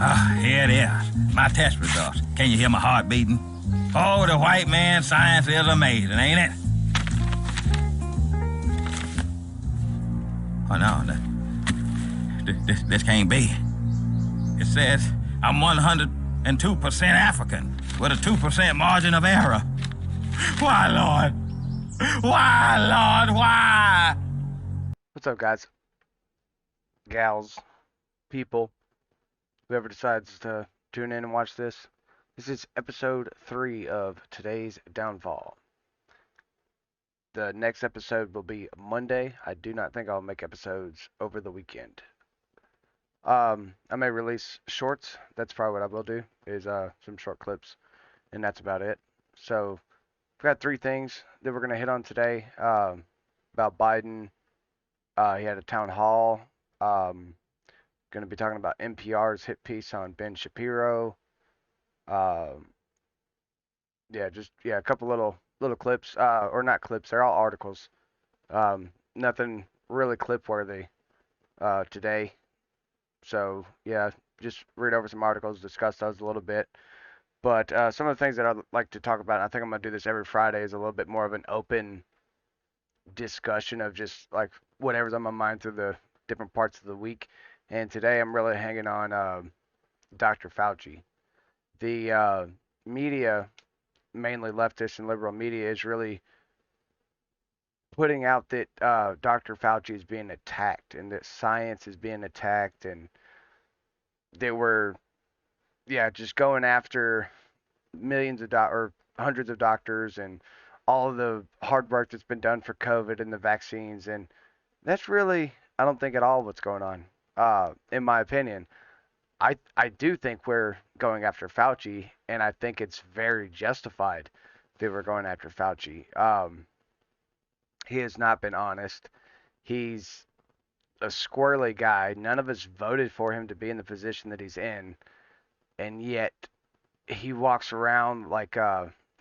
Ah, here it is. My test results. Can you hear my heart beating? Oh, the white man's science is amazing, ain't it? Oh, no. This can't be. It says I'm 102% African with a 2% margin of error. Why, Lord? Why, Lord? Why? What's up, guys, gals, people, whoever decides to tune in and watch this? This is episode 3 of today's downfall. The next episode will be Monday. I do not think I'll make episodes over the weekend. I may release shorts. That's probably what I will do, is some short clips, and that's about it. So, we've got 3 things that we're going to hit on today. About Biden. He had a town hall. Going to be talking about NPR's hit piece on Ben Shapiro. Um, a couple little clips, or not clips. They're all articles. Nothing really clip worthy today. So yeah, just read over some articles, discuss those a little bit. But some of the things that I'd like to talk about, and I think I'm gonna do this every Friday, is a little bit more of an open discussion of just like whatever's on my mind through the different parts of the week. And today I'm really hanging on Dr. Fauci. The media, mainly leftist and liberal media, is really putting out that Dr. Fauci is being attacked and that science is being attacked, and they were, just going after millions of or hundreds of doctors and all of the hard work that's been done for COVID and the vaccines. And that's really, I don't think at all what's going on, in my opinion. I do think we're going after Fauci, and I think it's very justified that we're going after Fauci. He has not been honest. He's a squirrely guy. None of us voted for him to be in the position that he's in, and yet he walks around like,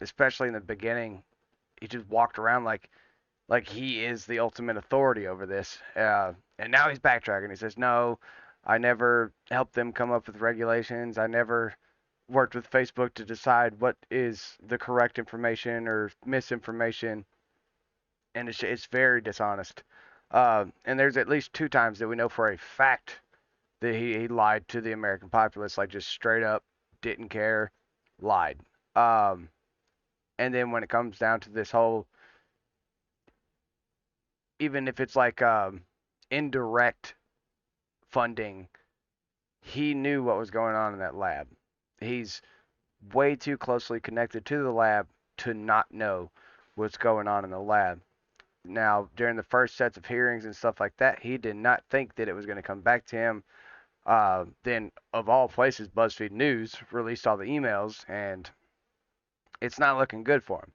especially in the beginning, he just walked around like he is the ultimate authority over this. And now he's backtracking. He says, "No, I never helped them come up with regulations. I never worked with Facebook to decide what is the correct information or misinformation." And it's very dishonest. And there's at least 2 times that we know for a fact that he lied to the American populace, like just straight up didn't care, lied. Um, and then when it comes down to this whole, even if it's like indirect funding, he knew what was going on in that lab. He's way too closely connected to the lab to not know what's going on in the lab. Now, during the first sets of hearings and stuff like that, he did not think that it was going to come back to him. Then, of all places, BuzzFeed News released all the emails, and it's not looking good for him.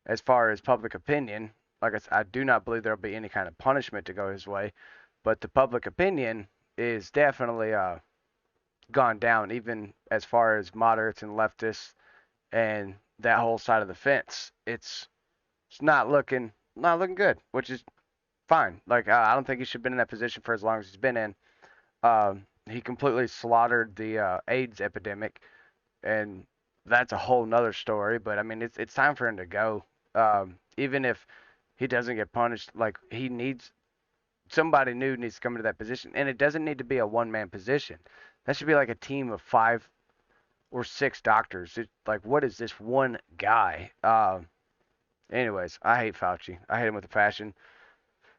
As far as public opinion, like I said, I do not believe there will be any kind of punishment to go his way, but the public opinion is definitely gone down, even as far as moderates and leftists and that whole side of the fence. It's not looking good, which is fine. Like, I don't think he should have been in that position for as long as he's been in. He completely slaughtered the AIDS epidemic, and that's a whole nother story. But I mean, it's time for him to go. Even if he doesn't get punished, like, he needs, somebody new needs to come into that position, and it doesn't need to be a one-man position. That should be like a team of 5 or 6 doctors. Like, what is this one guy? Anyways, I hate Fauci. I hate him with a passion.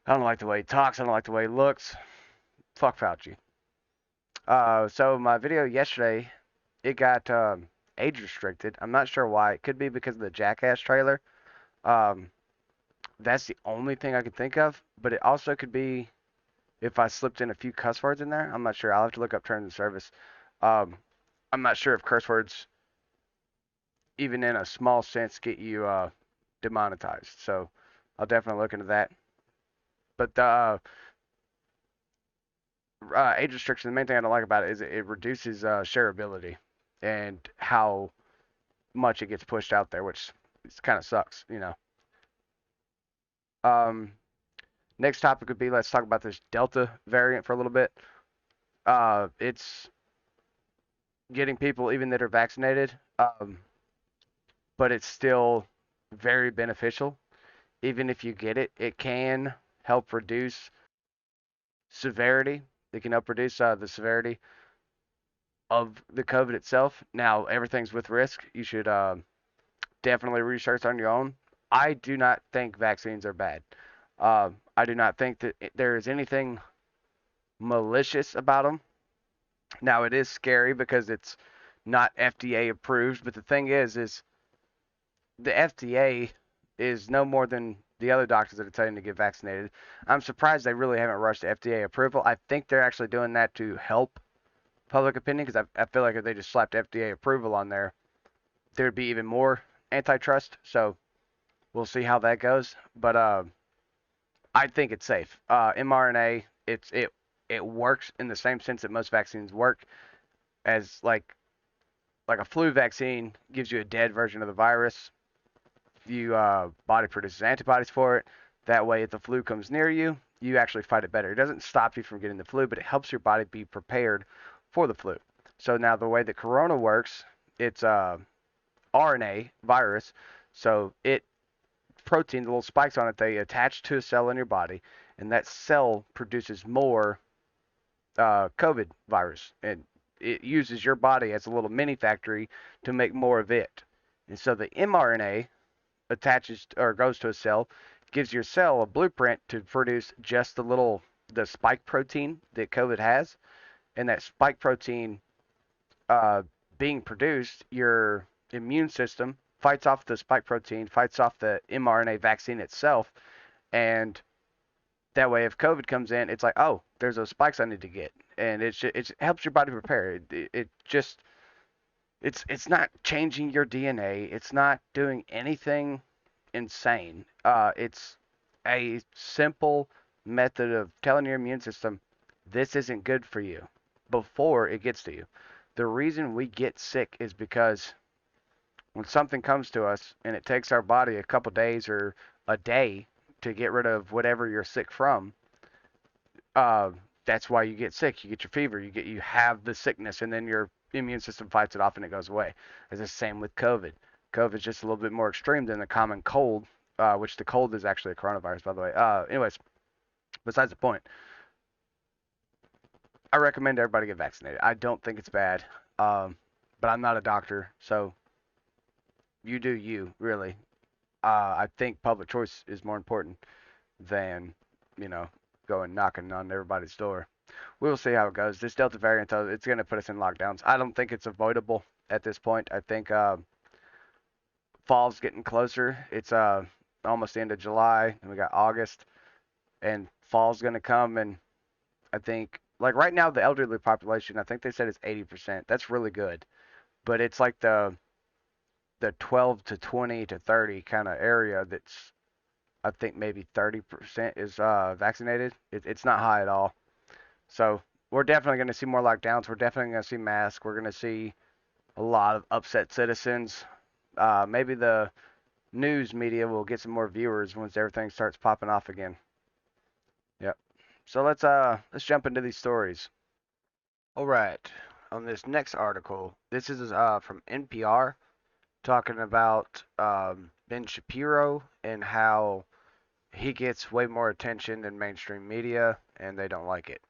I don't like the way he talks. I don't like the way he looks. Fuck Fauci. So my video yesterday, it got age restricted. I'm not sure why. It could be because of the Jackass trailer. Um, that's the only thing I could think of. But it also could be if I slipped in a few cuss words in there. I'm not sure. I'll have to look up terms of service. Um, I'm not sure if curse words, even in a small sense, get you demonetized. So I'll definitely look into that. But the age restriction, the main thing I don't like about it is it reduces shareability and how much it gets pushed out there, which kind of sucks, you know. Um, Next topic would be, let's talk about this Delta variant for a little bit. It's getting people even that are vaccinated, but it's still very beneficial. Even if you get it, it can help reduce severity. It can help reduce the severity of the COVID itself. Now, everything's with risk. You should definitely research on your own. I do not think vaccines are bad. I do not think that there is anything malicious about them. Now, it is scary because it's not FDA approved, but the thing is the FDA is no more than the other doctors that are telling you to get vaccinated. I'm surprised they really haven't rushed to FDA approval. I think they're actually doing that to help public opinion because I feel like if they just slapped FDA approval on there, there'd be even more antitrust. So we'll see how that goes. But I think it's safe. mRNA, it works in the same sense that most vaccines work, as like a flu vaccine gives you a dead version of the virus. You body produces antibodies for it. That way, if the flu comes near you, you actually fight it better. It doesn't stop you from getting the flu, but it helps your body be prepared for the flu. So now the way that corona works, it's RNA virus. So it protein, the little spikes on it, they attach to a cell in your body, and that cell produces more COVID virus, and it uses your body as a little mini factory to make more of it. And so the mRNA attaches or goes to a cell, gives your cell a blueprint to produce just the spike protein that COVID has, and that spike protein uh, being produced, your immune system fights off the spike protein, fights off the mRNA vaccine itself, and that way, if COVID comes in, it's like, oh, there's those spikes I need to get, and it helps your body prepare. It just it's not changing your DNA. It's not doing anything insane. It's a simple method of telling your immune system this isn't good for you before it gets to you. The reason we get sick is because when something comes to us and it takes our body a couple days or a day to get rid of whatever you're sick from, uh, that's why you get sick. You get your fever. You have the sickness, and then your immune system fights it off, and it goes away. It's the same with COVID. COVID is just a little bit more extreme than the common cold, which the cold is actually a coronavirus, by the way. Anyways, besides the point, I recommend everybody get vaccinated. I don't think it's bad, but I'm not a doctor, so you do you, really. I think public choice is more important than, you know, going knocking on everybody's door. We'll see how it goes. This Delta variant, though, it's going to put us in lockdowns. I don't think it's avoidable at this point. I think fall's getting closer. It's almost the end of July, and we got August, and fall's going to come. And I think, like right now, the elderly population, I think they said it's 80%. That's really good, but it's like the 12 to 20 to 30 kind of area that's I think maybe 30% is vaccinated. It's not high at all. So we're definitely going to see more lockdowns. We're definitely going to see masks. We're going to see a lot of upset citizens. Maybe the news media will get some more viewers once everything starts popping off again. Yep. So let's jump into these stories. All right. On this next article, this is from NPR talking about Ben Shapiro and how he gets way more attention than mainstream media, and they don't like it.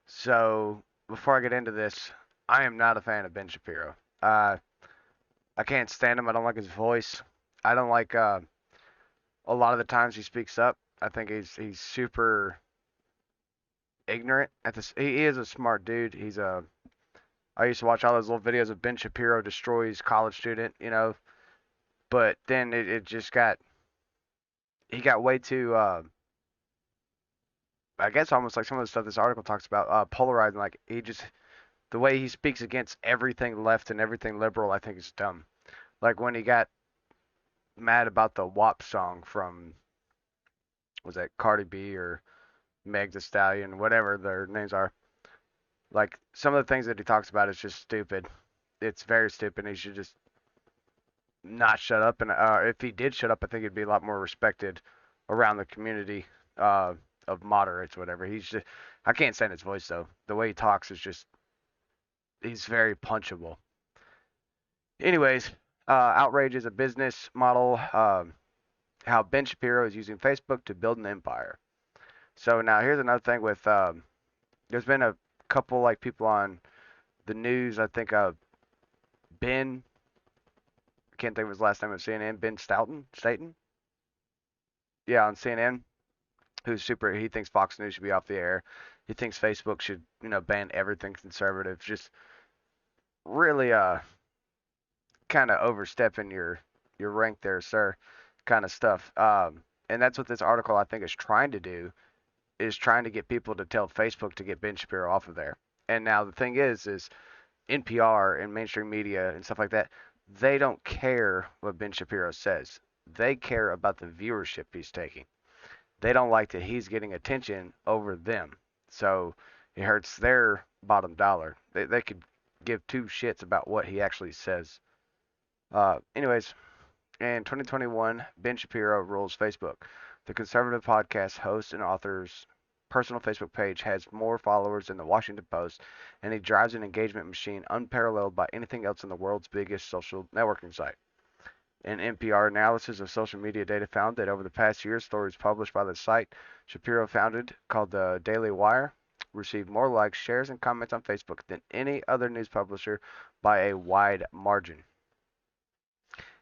So before I get into this, I am not a fan of Ben Shapiro. I can't stand him. I don't like his voice. I don't like a lot of the times he speaks up. I think he's super ignorant. He is a smart dude. I used to watch all those little videos of Ben Shapiro destroys college student, but then it just he got way too I guess almost like some of the stuff this article talks about, polarizing. Like the way he speaks against everything left and everything liberal, I think is dumb. Like when he got mad about the WAP song from, was that Cardi B or Meg The Stallion, whatever their names are. Like some of the things that he talks about is just stupid. It's very stupid. He should just not shut up. And if he did shut up, I think he'd be a lot more respected around the community of moderates, or whatever. I can't stand his voice though. The way he talks is just he's very punchable. Anyways, outrage is a business model. How Ben Shapiro is using Facebook to build an empire. So now here's another thing with there's been a couple like people on the news. I think Ben, I can't think of his last name of CNN. Ben Staten, yeah, on CNN, who's super. He thinks Fox News should be off the air. He thinks Facebook should, ban everything conservative. Just really kind of overstepping your rank there, sir, kind of stuff. And that's what this article I think is trying to do, is trying to get people to tell Facebook to get Ben Shapiro off of there. And now the thing is NPR and mainstream media and stuff like that, they don't care what Ben Shapiro says. They care about the viewership he's taking. They don't like that he's getting attention over them. So it hurts their bottom dollar. They could give two shits about what he actually says. Anyways, in 2021, Ben Shapiro rules Facebook. The conservative podcast host and author's personal Facebook page has more followers than the Washington Post, and he drives an engagement machine unparalleled by anything else in the world's biggest social networking site. An NPR analysis of social media data found that over the past year, stories published by the site Shapiro founded, called the Daily Wire, received more likes, shares, and comments on Facebook than any other news publisher by a wide margin.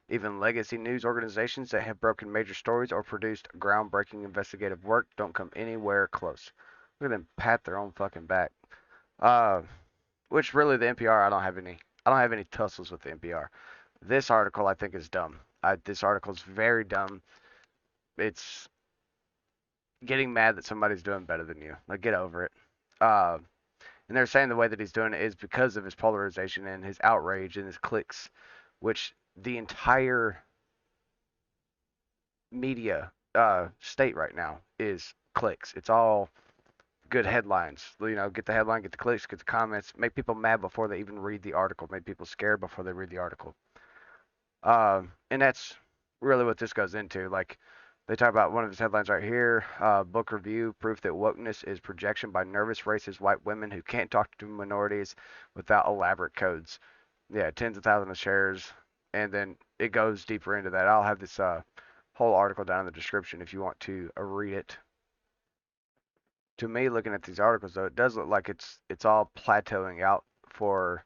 Even legacy news organizations that have broken major stories or produced groundbreaking investigative work don't come anywhere close. Look at them pat their own fucking back. Uh, which really the NPR, I don't have any tussles with the NPR. This article I think is dumb. This article is very dumb. It's getting mad that somebody's doing better than you. Like, get over it. Uh, and they're saying the way that he's doing it is because of his polarization and his outrage and his clicks, which the entire media state right now is clicks. It's all good headlines. Get the headline, get the clicks, get the comments, make people mad before they even read the article, make people scared before they read the article. And that's really what this goes into. Like, they talk about one of his headlines right here, book review, proof that wokeness is projection by nervous racist white women who can't talk to minorities without elaborate codes. Yeah, tens of thousands of shares. And then it goes deeper into that. I'll have this whole article down in the description if you want to read it. To me, looking at these articles, though, it does look like it's all plateauing out for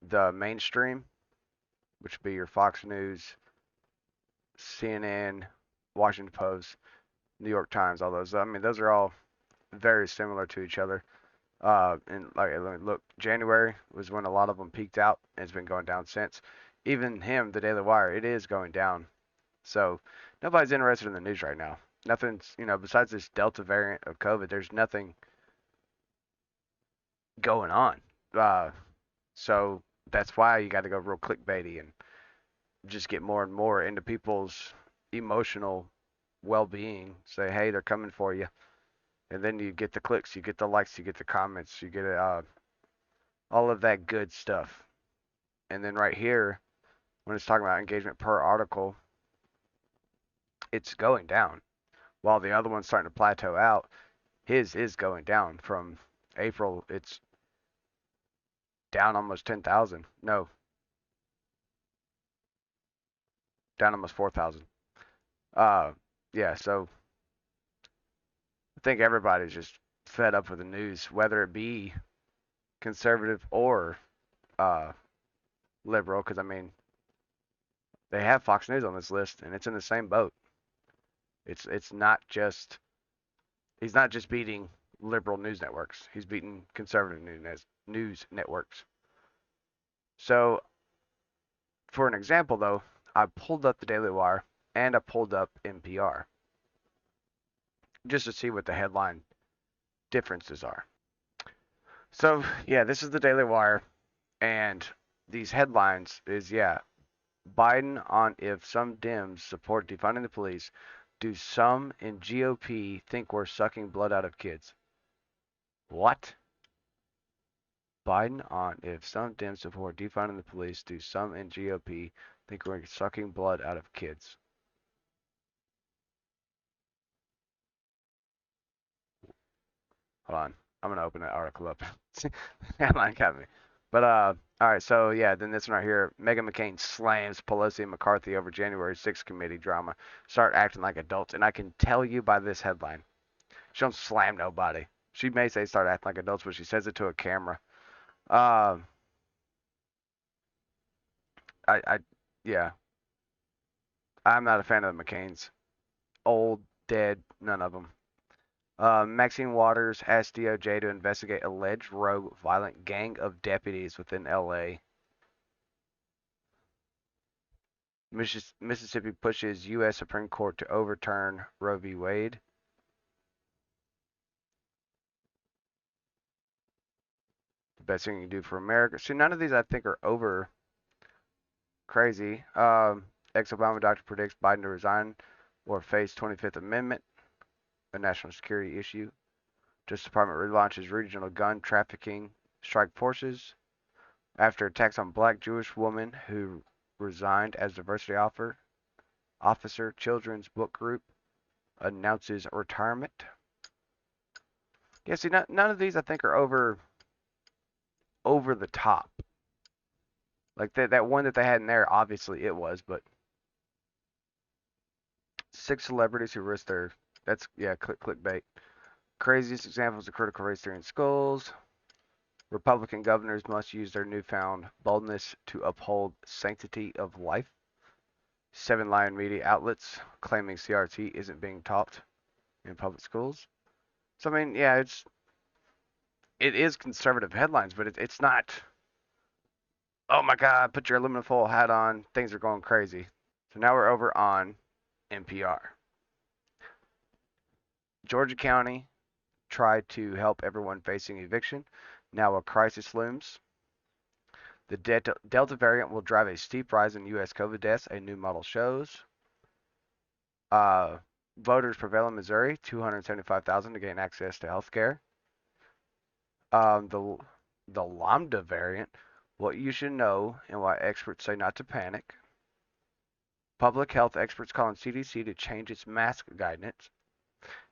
the mainstream, which would be your Fox News, CNN, Washington Post, New York Times, all those. I mean, those are all very similar to each other. And like, look, January was when a lot of them peaked out, and it's been going down since. Even him, the Daily Wire, it is going down. So nobody's interested in the news right now. Nothing's, besides this Delta variant of COVID, there's nothing going on. So that's why you got to go real clickbaity and just get more and more into people's emotional well-being. Say, hey, they're coming for you, and then you get the clicks, you get the likes, you get the comments, you get all of that good stuff. And then right here, when it's talking about engagement per article, it's going down, while the other one's starting to plateau out. His is going down from April. It's down almost 10,000. No, down almost 4,000. Uh, yeah. So I think everybody's just fed up with the news, whether it be conservative or uh, liberal. Because I mean, they have Fox News on this list, and it's in the same boat. It's not just he's not just beating liberal news networks. He's beating conservative news networks. So, for an example, though, I pulled up the Daily Wire and I pulled up NPR just to see what the headline differences are. So, yeah, this is the Daily Wire, and these headlines is, yeah, Biden on if some Dems support defunding the police. Do some in GOP think we're sucking blood out of kids? What? Biden on if some Dems support defunding the police. Do some in GOP think we're sucking blood out of kids? Hold on. I'm going to open that article up. Headline got me. But all right, so yeah, then this one right here, Meghan McCain slams Pelosi and McCarthy over January 6th committee drama. Start acting like adults, and I can tell you by this headline, she don't slam nobody. She may say start acting like adults, but she says it to a camera. Um, I yeah, I'm not a fan of the McCains. Old, dead, none of them. Maxine Waters asked DOJ to investigate alleged rogue violent gang of deputies within LA. Mississippi pushes U.S. Supreme Court to overturn Roe v. Wade. The best thing you can do for America. See, none of these I think are over crazy. Ex-Obama doctor predicts Biden to resign or face 25th Amendment, a national security issue. Justice Department relaunches regional gun trafficking strike forces after attacks on black Jewish woman who resigned as diversity officer. Children's book group announces retirement. Yeah, see, none of these I think are over the top. Like that one that they had in there, obviously it was, but 6 celebrities who risked their that's yeah, clickbait. Craziest examples of critical race theory in schools. Republican governors must use their newfound boldness to uphold sanctity of life. 7 Lion media outlets claiming CRT isn't being taught in public schools. So I mean, yeah, it is conservative headlines, but it's not. Oh my God, put your aluminum foil hat on. Things are going crazy. So now we're over on NPR. Georgia County tried to help everyone facing eviction. Now a crisis looms. The Delta variant will drive a steep rise in U.S. COVID deaths, a new model shows. Voters prevail in Missouri, 275,000 to gain access to health care. The Lambda variant, what you should know and why experts say not to panic. Public health experts calling CDC to change its mask guidance.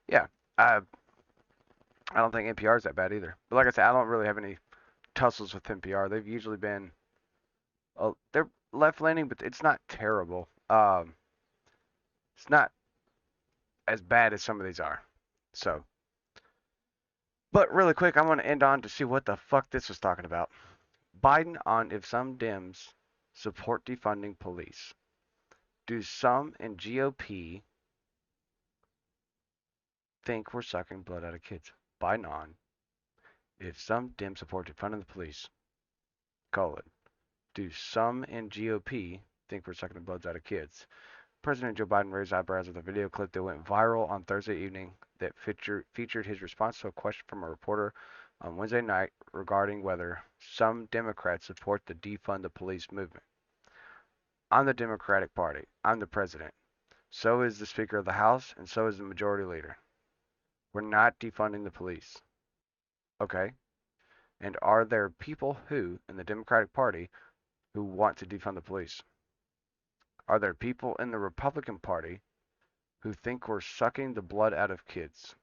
Yeah, I don't think NPR is that bad either. But like I said, I don't really have any tussles with NPR. They've usually been, they're left leaning, but it's not terrible. It's not as bad as some of these are. So, but really quick, I want to end on to see what the fuck this was talking about. Biden on if some Dems support defunding police. Do some in GOP think we're sucking blood out of kids? Biden on if some Dems support defunding the police. Do some in GOP think we're sucking the blood out of kids? President Joe Biden raised eyebrows with a video clip that went viral on Thursday evening that featured his response to a question from a reporter on Wednesday night regarding whether some Democrats support the defund the police movement. I'm the Democratic Party. I'm the president. So is the Speaker of the House, and so is the Majority Leader. We're not defunding the police. Okay? And are there people who, in the Democratic Party, who want to defund the police? Are there people in the Republican Party who think we're sucking the blood out of kids?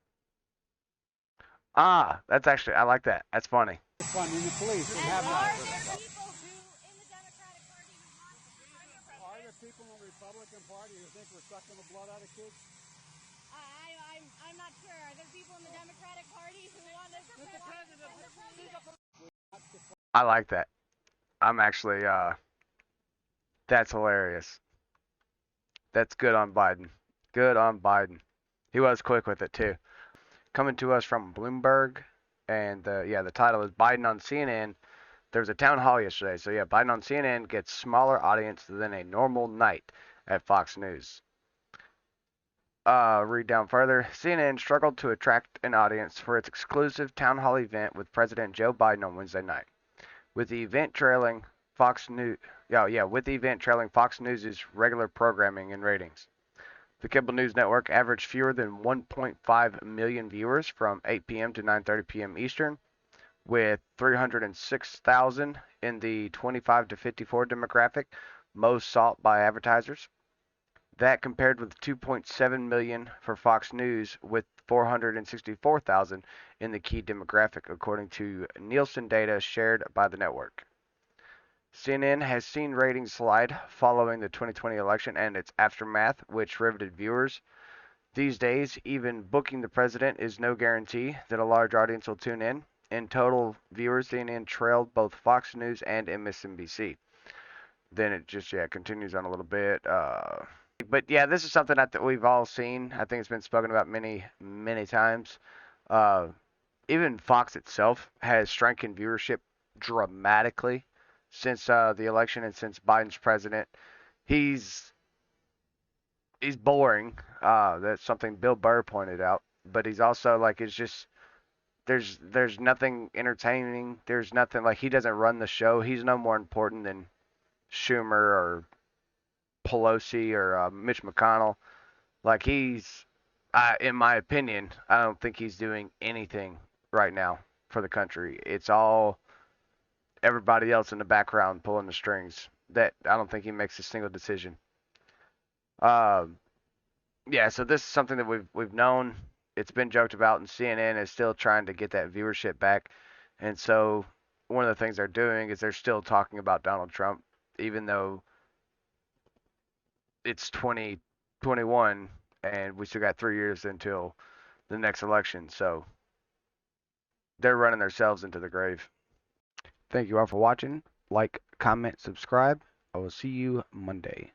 Ah, that's actually, I like that. That's funny. Funding the police and have not. Are there people who in the Democratic Party who want to defund the police? Are there people in the Republican Party who think we're sucking the blood out of kids? I'm not sure. Are there people in the Democratic Party who want to defund the police? I like that. I'm actually, that's hilarious. That's good on Biden. Good on Biden. He was quick with it too. Coming to us from Bloomberg, and the title is Biden on CNN. There was a town hall yesterday, so yeah, Biden on CNN gets smaller audience than a normal night at Fox News. Read down further. CNN struggled to attract an audience for its exclusive town hall event with President Joe Biden on Wednesday night, with the event trailing Fox News. With the event trailing Fox News' regular programming and ratings. The cable news network averaged fewer than 1.5 million viewers from 8 p.m. to 9:30 p.m. Eastern, with 306,000 in the 25 to 54 demographic, most sought by advertisers. That compared with 2.7 million for Fox News, with 464,000 in the key demographic, according to Nielsen data shared by the network. CNN has seen ratings slide following the 2020 election and its aftermath, which riveted viewers. These days, even booking the president is no guarantee that a large audience will tune in. In total viewers, CNN trailed both Fox News and MSNBC. Then it just continues on a little bit. But yeah, this is something that we've all seen. I think it's been spoken about many times. Uh, Even Fox itself has shrunken viewership dramatically since the election and since Biden's president. He's boring. That's something Bill Burr pointed out. But he's also like, it's just there's nothing entertaining. There's nothing, like, he doesn't run the show. He's no more important than Schumer or Pelosi or Mitch McConnell. Like, in my opinion, I don't think he's doing anything right now for the country. It's all everybody else in the background pulling the strings. That I don't think he makes a single decision. Yeah, so this is something that we've known. It's been joked about, and CNN is still trying to get that viewership back. And so one of the things they're doing is they're still talking about Donald Trump, even though it's 2021 and we still got 3 years until the next election. So they're running themselves into the grave. Thank you all for watching. Like, comment, subscribe. I will see you Monday.